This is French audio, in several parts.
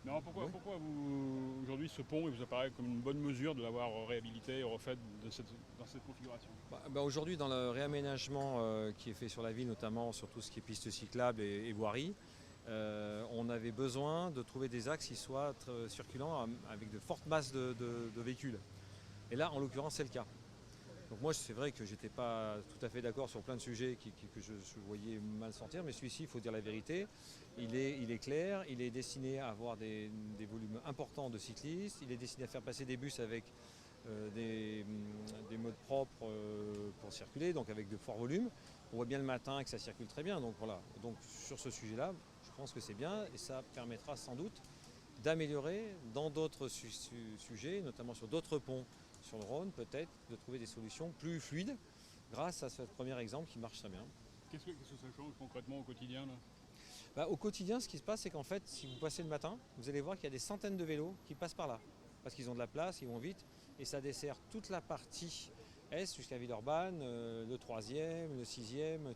Non, Oui. pourquoi aujourd'hui ce pont il vous apparaît comme une bonne mesure de l'avoir réhabilité et refait dans cette configuration? Aujourd'hui, dans le réaménagement qui est fait sur la ville, notamment sur tout ce qui est pistes cyclables et voiries, on avait besoin de trouver des axes qui soient circulants avec de fortes masses de véhicules. Et là, en l'occurrence, c'est le cas. Donc moi, c'est vrai que j'étais pas tout à fait d'accord sur plein de sujets que je voyais mal sortir, mais celui-ci, il faut dire la vérité, il est clair, il est destiné à avoir des volumes importants de cyclistes, il est destiné à faire passer des bus avec des modes propres pour circuler, donc avec de forts volumes. On voit bien le matin que ça circule très bien, donc voilà. Donc sur ce sujet-là, je pense que c'est bien et ça permettra sans doute d'améliorer dans d'autres sujets, notamment sur d'autres ponts sur le Rhône, peut-être de trouver des solutions plus fluides grâce à ce premier exemple qui marche très bien. Qu'est-ce que ça change concrètement au quotidien là? Au quotidien, ce qui se passe, c'est qu'en fait, si vous passez le matin, vous allez voir qu'il y a des centaines de vélos qui passent par là. Parce qu'ils ont de la place, ils vont vite, et ça dessert toute la partie est jusqu'à Villeurbanne, le 3e, le 6e,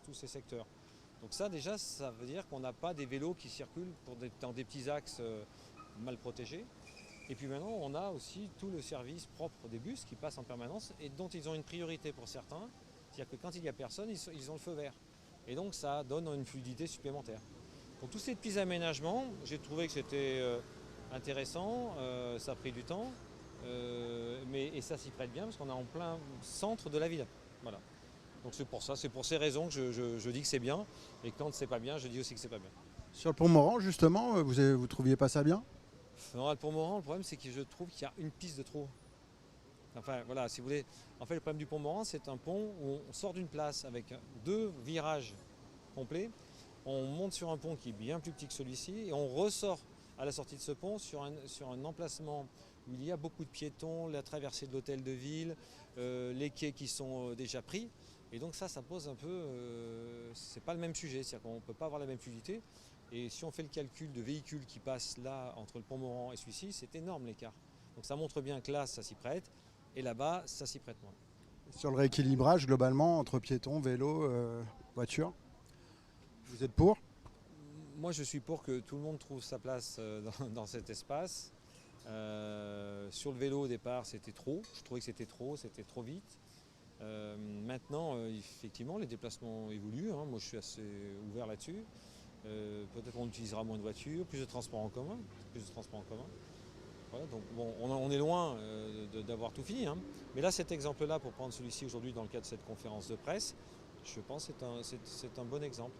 tous ces secteurs. Donc ça déjà, ça veut dire qu'on n'a pas des vélos qui circulent dans des petits axes mal protégés. Et puis maintenant, on a aussi tout le service propre des bus qui passent en permanence et dont ils ont une priorité pour certains. C'est-à-dire que quand il n'y a personne, ils ont le feu vert. Et donc ça donne une fluidité supplémentaire. Donc tous ces petits aménagements, j'ai trouvé que c'était intéressant, ça a pris du temps, et ça s'y prête bien parce qu'on est en plein centre de la ville. Voilà. Donc c'est pour ça, c'est pour ces raisons que je dis que c'est bien, et quand c'est pas bien, je dis aussi que c'est pas bien. Sur le pont Morand, justement, vous trouviez pas ça bien? Non, pour le moment, le problème c'est que je trouve qu'il y a une piste de trop. Enfin voilà, si vous voulez, en fait le problème du pont Morand, c'est un pont où on sort d'une place avec deux virages complets, on monte sur un pont qui est bien plus petit que celui-ci et on ressort à la sortie de ce pont sur un emplacement où il y a beaucoup de piétons, la traversée de l'hôtel de ville, les quais qui sont déjà pris. Et donc ça pose un peu, c'est pas le même sujet, c'est-à-dire qu'on ne peut pas avoir la même fluidité. Et si on fait le calcul de véhicules qui passent là entre le pont Morand et celui-ci, c'est énorme l'écart. Donc ça montre bien que là, ça s'y prête, et là-bas, ça s'y prête moins. Sur le rééquilibrage, globalement, entre piétons, vélos, voitures, vous êtes pour? Moi, je suis pour que tout le monde trouve sa place dans cet espace. Sur le vélo, au départ, c'était trop. Je trouvais que c'était trop vite. Maintenant, effectivement, les déplacements évoluent. Moi, je suis assez ouvert là-dessus. Peut-être qu'on utilisera moins de voitures, plus de transports en commun. Voilà, donc bon, on est loin d'avoir tout fini. Mais là, cet exemple-là, pour prendre celui-ci aujourd'hui dans le cadre de cette conférence de presse, je pense que c'est un bon exemple.